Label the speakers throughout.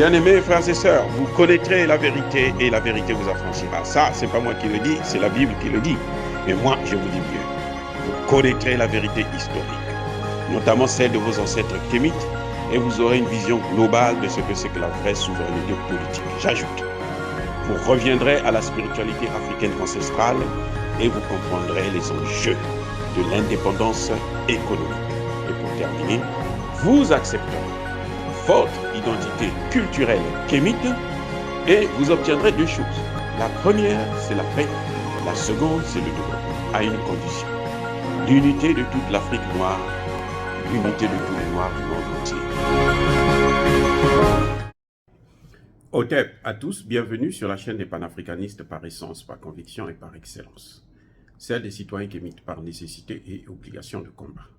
Speaker 1: Bien-aimés frères et sœurs, vous connaîtrez la vérité et la vérité vous affranchira. Ça, c'est pas moi qui le dis, c'est la Bible qui le dit. Mais moi, je vous dis mieux. Vous connaîtrez la vérité historique, notamment celle de vos ancêtres kémites, et vous aurez une vision globale de ce que c'est que la vraie souveraineté politique. J'ajoute, vous reviendrez à la spiritualité africaine ancestrale et vous comprendrez les enjeux de l'indépendance économique. Et pour terminer, vous accepterez votre identité culturelle kémite et vous obtiendrez deux choses. La première, c'est la paix. La seconde, c'est le développement, à une condition. L'unité de toute l'Afrique noire, l'unité de tous les Noirs du monde entier. Otep à tous, bienvenue sur la chaîne des panafricanistes par essence, par conviction et par excellence. Celle des citoyens kémites par nécessité et obligation de combat.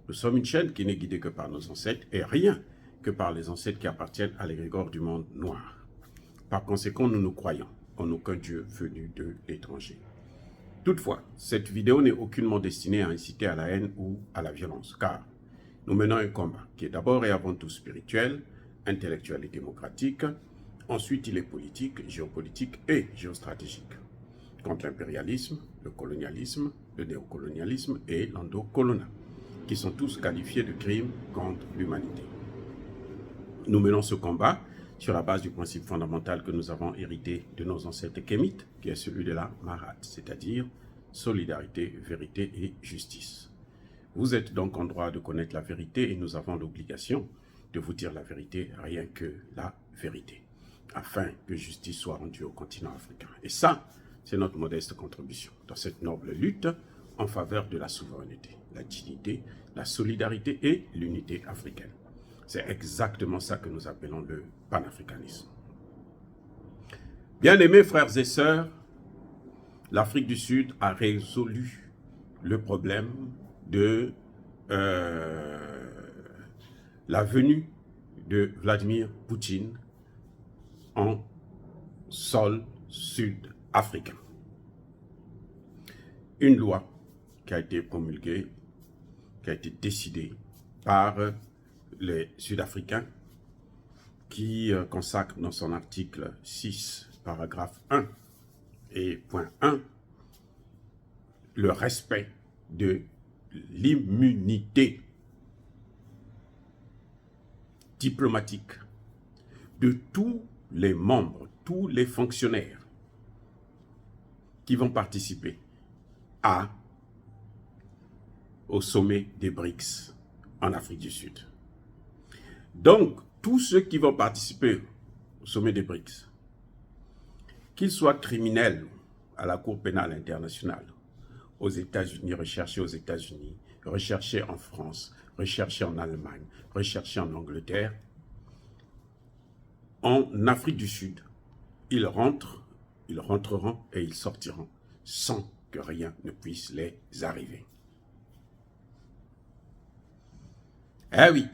Speaker 1: Nous sommes une chaîne qui n'est guidée que par nos ancêtres et rien que par les ancêtres qui appartiennent à l'égrégore du monde noir. Par conséquent, nous croyons en aucun Dieu venu de l'étranger. Toutefois, cette vidéo n'est aucunement destinée à inciter à la haine ou à la violence, car nous menons un combat qui est d'abord et avant tout spirituel, intellectuel et démocratique. Ensuite, il est politique, géopolitique et géostratégique, contre l'impérialisme, le colonialisme, le néocolonialisme et l'endocoloniat, qui sont tous qualifiés de crimes contre l'humanité. Nous menons ce combat sur la base du principe fondamental que nous avons hérité de nos ancêtres kémites, qui est celui de la Marat, c'est-à-dire solidarité, vérité et justice. Vous êtes donc en droit de connaître la vérité et nous avons l'obligation de vous dire la vérité, rien que la vérité, afin que justice soit rendue au continent africain. Et ça, c'est notre modeste contribution dans cette noble lutte en faveur de la souveraineté, la dignité, la solidarité et l'unité africaine. C'est exactement ça que nous appelons le panafricanisme. Bien-aimés frères et sœurs, l'Afrique du Sud a résolu le problème de la venue de Vladimir Poutine en sol sud-africain. Une loi qui a été promulguée, qui a été décidée par les Sud-Africains, qui consacre dans son article 6, paragraphe 1 et point 1, le respect de l'immunité diplomatique de tous les membres, tous les fonctionnaires qui vont participer au sommet des BRICS en Afrique du Sud. Donc, tous ceux qui vont participer au sommet des BRICS, qu'ils soient criminels à la Cour pénale internationale, aux États-Unis, recherchés aux États-Unis, recherchés en France, recherchés en Allemagne, recherchés en Angleterre, en Afrique du Sud, ils rentreront et ils sortiront sans que rien ne puisse les arriver. Eh oui,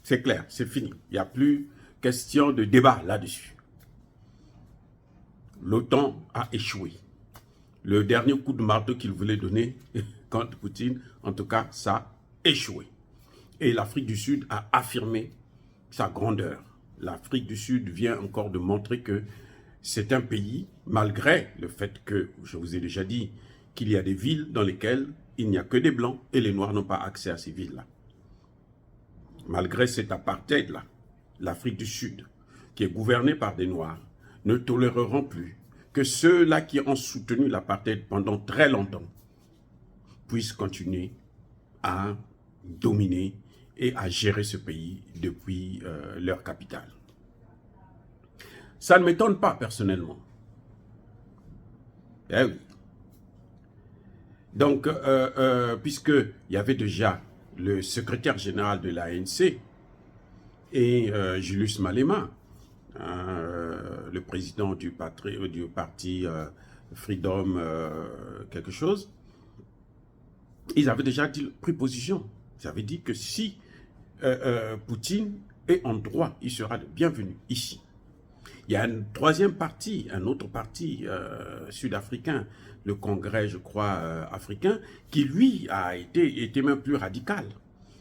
Speaker 1: c'est clair, c'est fini. Il n'y a plus question de débat là-dessus. L'OTAN a échoué. Le dernier coup de marteau qu'il voulait donner contre Poutine, en tout cas, ça a échoué. Et l'Afrique du Sud a affirmé sa grandeur. L'Afrique du Sud vient encore de montrer que c'est un pays, malgré le fait que, je vous ai déjà dit, qu'il y a des villes dans lesquelles il n'y a que des Blancs et les Noirs n'ont pas accès à ces villes-là. Malgré cet apartheid-là, l'Afrique du Sud, qui est gouvernée par des Noirs, ne toléreront plus que ceux-là qui ont soutenu l'apartheid pendant très longtemps puissent continuer à dominer et à gérer ce pays depuis leur capitale. Ça ne m'étonne pas personnellement. Eh oui. Donc, puisqu'il y avait déjà le secrétaire général de l'ANC et Julius Malema, le président du parti Freedom quelque chose, ils avaient déjà pris position. Ils avaient dit que si Poutine est en droit, il sera le bienvenu ici. Il y a une troisième partie, un autre parti sud-africain, le Congrès, je crois, africain, qui lui a été même plus radical.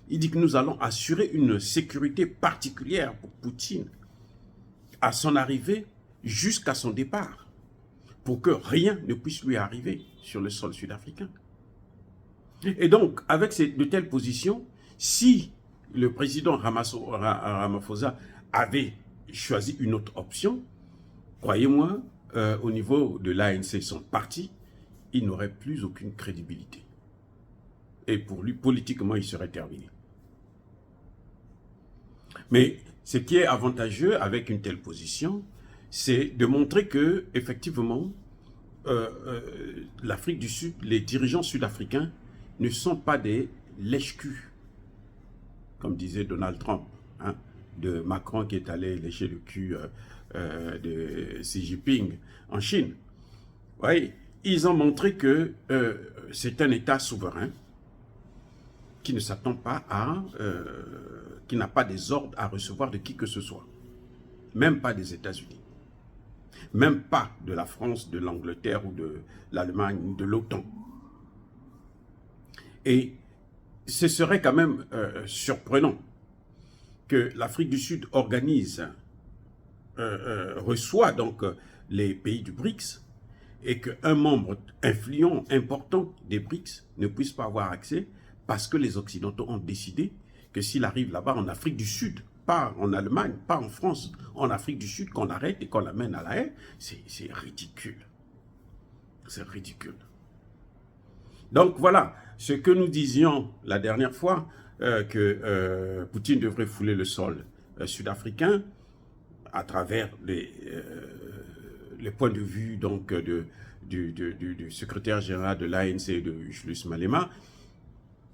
Speaker 1: Il dit que nous allons assurer une sécurité particulière pour Poutine à son arrivée jusqu'à son départ, pour que rien ne puisse lui arriver sur le sol sud-africain. Et donc, avec de telles positions, si le président Ramaphosa avait choisi une autre option, croyez-moi, au niveau de l'ANC, son parti, il n'aurait plus aucune crédibilité. Et pour lui, politiquement, il serait terminé. Mais ce qui est avantageux avec une telle position, c'est de montrer que, effectivement, l'Afrique du Sud, les dirigeants sud-africains ne sont pas des lèche-culs, comme disait Donald Trump, hein, de Macron qui est allé lécher le cul de Xi Jinping en Chine. Oui, ils ont montré que c'est un État souverain qui ne s'attend pas à, qui n'a pas des ordres à recevoir de qui que ce soit, même pas des États-Unis, même pas de la France, de l'Angleterre ou de l'Allemagne ou de l'OTAN. Et ce serait quand même surprenant que l'Afrique du Sud organise, reçoit donc les pays du BRICS et qu'un membre influent, important des BRICS ne puisse pas avoir accès parce que les Occidentaux ont décidé que s'il arrive là-bas en Afrique du Sud, pas en Allemagne, pas en France, en Afrique du Sud, qu'on l'arrête et qu'on l'amène à La Haye, c'est ridicule. C'est ridicule. Donc voilà, ce que nous disions la dernière fois, que Poutine devrait fouler le sol sud-africain à travers les points de vue donc, du secrétaire général de l'ANC, de Julius Malema,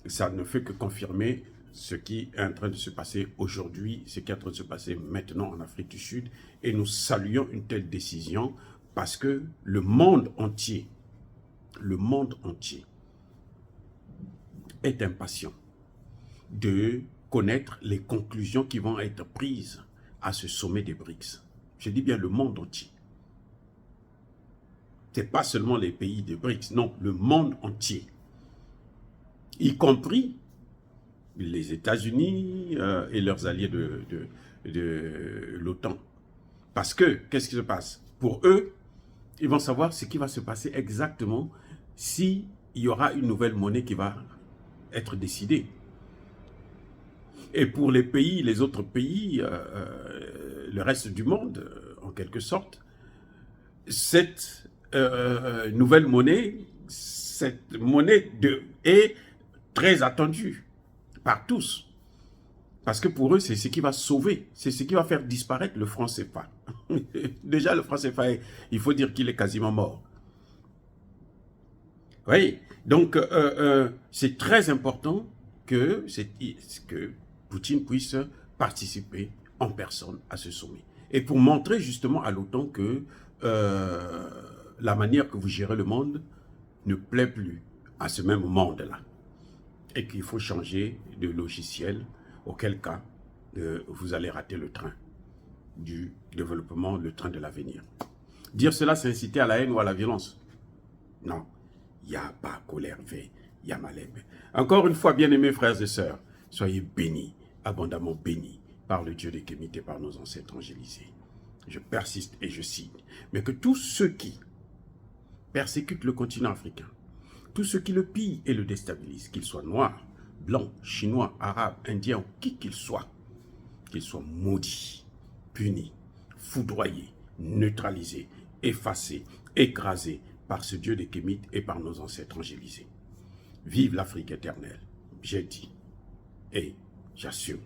Speaker 1: ça ne fait que confirmer ce qui est en train de se passer aujourd'hui, ce qui est en train de se passer maintenant en Afrique du Sud. Et nous saluons une telle décision parce que le monde entier est impatient de connaître les conclusions qui vont être prises à ce sommet des BRICS. Je dis bien le monde entier. Ce n'est pas seulement les pays des BRICS, non, le monde entier. Y compris les États-Unis et leurs alliés de l'OTAN. Parce que, qu'est-ce qui se passe? Pour eux, ils vont savoir ce qui va se passer exactement s'il y aura une nouvelle monnaie qui va être décidée. Et pour les pays, les autres pays, le reste du monde, en quelque sorte, cette nouvelle monnaie, est très attendue par tous. Parce que pour eux, c'est ce qui va sauver, c'est ce qui va faire disparaître le franc CFA. Déjà, le franc CFA, il faut dire qu'il est quasiment mort. Oui, donc c'est très important que Poutine puisse participer en personne à ce sommet. Et pour montrer justement à l'OTAN que la manière que vous gérez le monde ne plaît plus à ce même monde-là. Et qu'il faut changer de logiciel, auquel cas vous allez rater le train du développement, le train de l'avenir. Dire cela, c'est inciter à la haine ou à la violence. Non, il n'y a pas colère, il y a Malem. Encore une fois, bien-aimés frères et sœurs, soyez bénis, abondamment bénis par le Dieu des Kémites et par nos ancêtres angélisés. Je persiste et je signe. Mais que tous ceux qui persécutent le continent africain, tous ceux qui le pillent et le déstabilisent, qu'ils soient noirs, blancs, chinois, arabes, indiens ou qui qu'ils soient maudits, punis, foudroyés, neutralisés, effacés, écrasés par ce Dieu des Kémites et par nos ancêtres angélisés. Vive l'Afrique éternelle, j'ai dit et j'assume.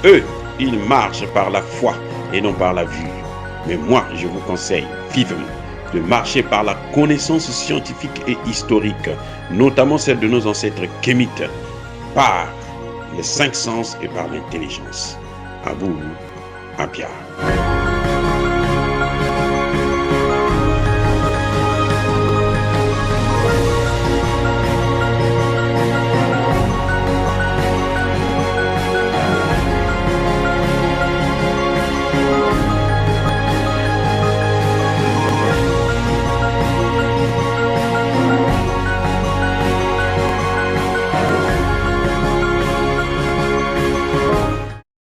Speaker 2: Eux, ils marchent par la foi et non par la vue. Mais moi, je vous conseille vivement de marcher par la connaissance scientifique et historique, notamment celle de nos ancêtres kémites, par les 5 sens et par l'intelligence. À vous, Apia.